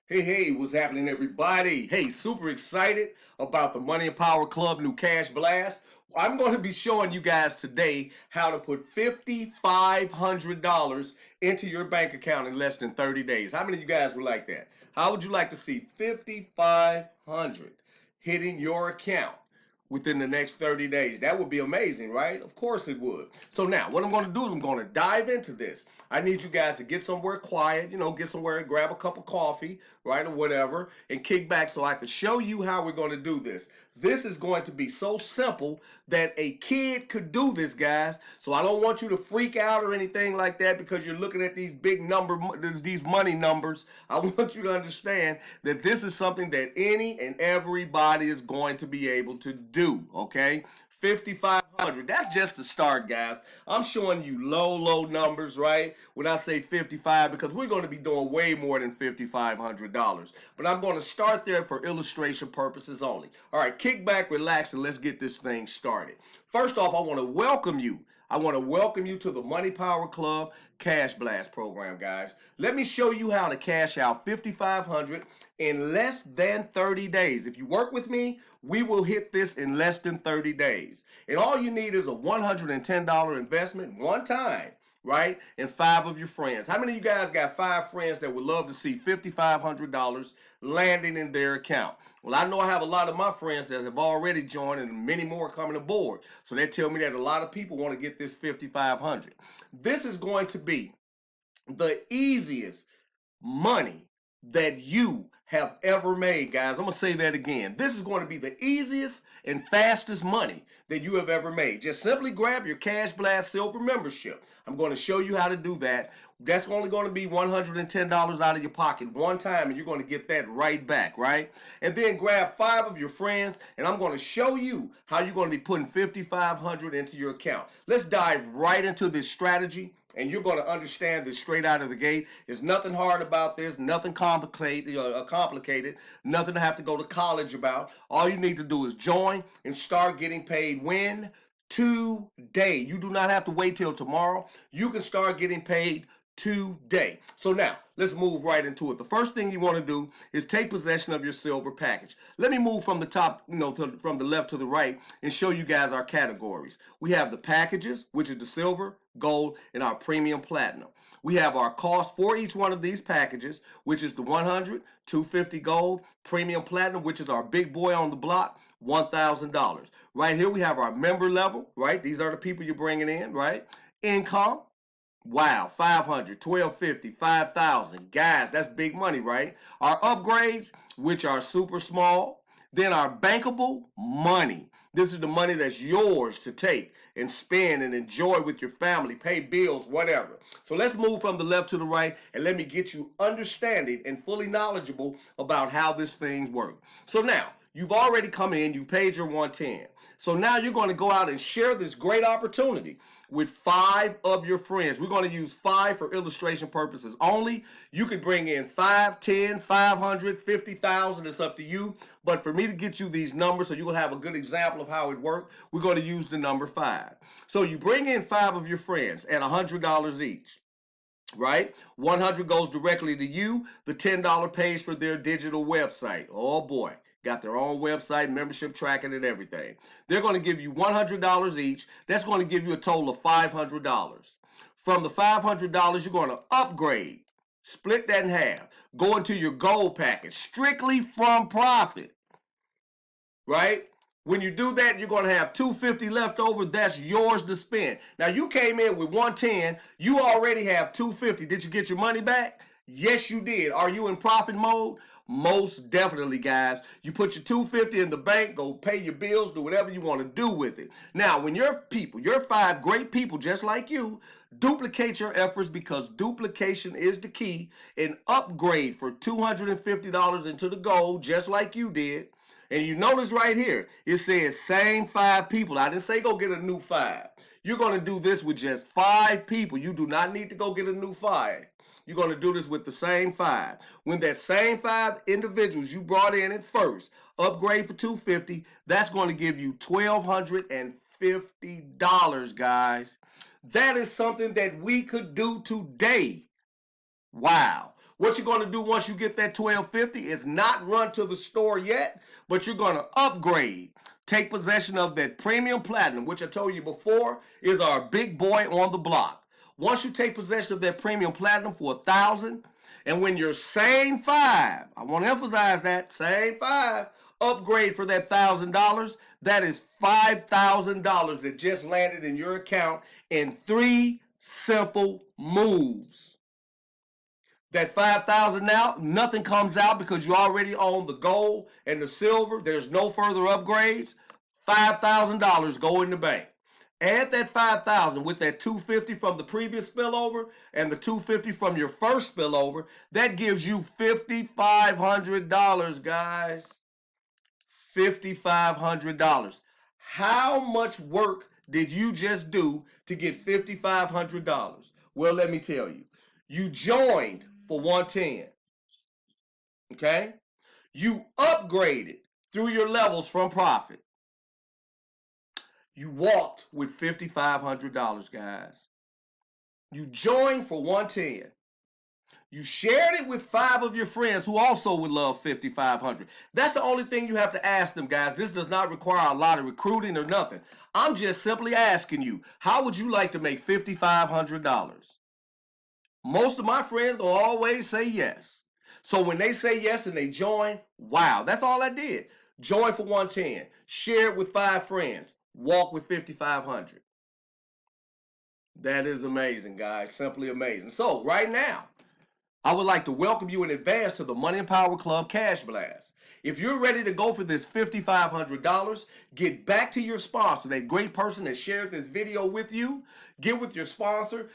Hey, what's happening, everybody? Hey, super excited about the Money and Power Club new Cash Blast. I'm going to be showing you guys today how to put $5,500 into your bank account in less than 30 days. How many of you guys would like that? How would you like to see 5,500 hitting your account within the next 30 days? That would be amazing, right? Of course it would. So now what I'm going to do is I'm going to dive into this. I need you guys to get somewhere quiet, get somewhere and grab a cup of coffee, right, or whatever, and kick back so I can show you how we're going to do this. This is going to be so simple that a kid could do this, guys. So I don't want you to freak out or anything like that because you're looking at these these money numbers. I want you to understand that this is something that any and everybody is going to be able to do, okay? 5,500. That's just the start, guys. I'm showing you low numbers, right? When I say 55, because we're going to be doing way more than $5,500. But I'm going to start there for illustration purposes only. All right, kick back, relax, and let's get this thing started. First off, I want to welcome you. I want to welcome you to the Money Power Club Cash Blast program, guys. Let me show you how to cash out 5,500 in less than 30 days. If you work with me, we will hit this in less than 30 days. And all you need is a $110 investment one time, right? And 5 of your friends. How many of you guys got 5 friends that would love to see $5,500 landing in their account? Well, I know I have a lot of my friends that have already joined and many more coming aboard. So they tell me that a lot of people want to get this 5,500. This is going to be the easiest money that you have ever made, guys. I'm going to say that again. This is going to be the easiest and fastest money that you have ever made. Just simply grab your Cash Blast Silver membership. I'm going to show you how to do that. That's only going to be $110 out of your pocket one time, and you're going to get that right back, right? And then grab 5 of your friends, and I'm going to show you how you're going to be putting $5,500 into your account. Let's dive right into this strategy, and you're going to understand this straight out of the gate. There's nothing hard about this, nothing complicated, nothing to have to go to college about. All you need to do is join and start getting paid when? Today. You do not have to wait till tomorrow. You can start getting paid today. So now let's move right into it. The first thing you want to do is take possession of your silver package. Let me move from the top, from the left to the right and show you guys our categories. We have the packages, which is the silver, gold, and our premium platinum. We have our cost for each one of these packages, which is the 100, 250 gold, premium platinum, which is our big boy on the block, $1,000. Right here we have our member level, right? These are the people you're bringing in, right? Income. Wow, 500, 1250, 5,000. Guys, that's big money, right? Our upgrades, which are super small. Then our bankable money. This is the money that's yours to take and spend and enjoy with your family, pay bills, whatever. So let's move from the left to the right and let me get you understanding and fully knowledgeable about how this thing works. So now, you've already come in, you've paid your 110. So now you're going to go out and share this great opportunity with 5 of your friends. We're going to use 5 for illustration purposes only. You could bring in 5, 10, 500, 50,000. It's up to you. But for me to get you these numbers so you will have a good example of how it works, we're going to use the number 5. So you bring in 5 of your friends at $100 each. Right? 100 goes directly to you. The $10 pays for their digital website. Oh boy. Got their own website, membership tracking, and everything. They're going to give you $100 each. That's going to give you a total of $500. From the $500, you're going to upgrade. Split that in half. Go into your gold package, strictly from profit. Right? When you do that, you're going to have $250 left over. That's yours to spend. Now, you came in with 110. You already have $250. Did you get your money back? Yes, you did. Are you in profit mode? Most definitely, guys. You put your $250 in the bank, go pay your bills, do whatever you want to do with it. Now, when your people, your 5 great people just like you, duplicate your efforts, because duplication is the key, and upgrade for $250 into the gold just like you did. And you notice right here, it says same 5 people. I didn't say go get a new 5. You're going to do this with just 5 people. You do not need to go get a new 5. You're going to do this with the same 5. When that same 5 individuals you brought in at first upgrade for $250, that's going to give you $1,250, guys. That is something that we could do today. Wow. What you're going to do once you get that $12.50 is not run to the store yet, but you're going to upgrade. Take possession of that premium platinum, which I told you before is our big boy on the block. Once you take possession of that premium platinum for $1,000, and when your same five, I want to emphasize that, same five, upgrade for that $1,000, that is $5,000 that just landed in your account in 3 simple moves. That $5,000 now, nothing comes out because you already own the gold and the silver. There's no further upgrades. $5,000 go in the bank. Add that $5,000 with that $250 from the previous spillover and the $250 from your first spillover. That gives you $5,500, guys. $5,500. How much work did you just do to get $5,500? Well, let me tell you. You joined for $110. Okay? You upgraded through your levels from profit. You walked with $5,500, guys. You joined for $110. You shared it with 5 of your friends who also would love $5,500. That's the only thing you have to ask them, guys. This does not require a lot of recruiting or nothing. I'm just simply asking you, how would you like to make $5,500? Most of my friends will always say yes. So when they say yes and they join, wow, that's all I did. Join for $110. Share it with 5 friends. Walk with $5,500. That is amazing, guys. Simply amazing. So right now, I would like to welcome you in advance to the Money and Power Club Cash Blast. If you're ready to go for this $5,500, get back to your sponsor, that great person that shared this video with you. Get with your sponsor.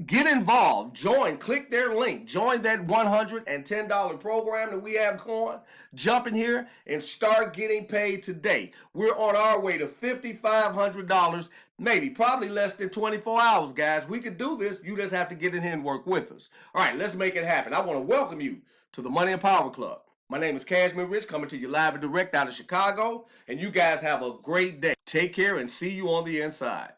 Get involved. Join. Click their link. Join that $110 program that we have going. Jump in here and start getting paid today. We're on our way to $5,500, maybe, probably less than 24 hours, guys. We could do this. You just have to get in here and work with us. All right, let's make it happen. I want to welcome you to the Money and Power Club. My name is Cashmere Rich, coming to you live and direct out of Chicago, and you guys have a great day. Take care and see you on the inside.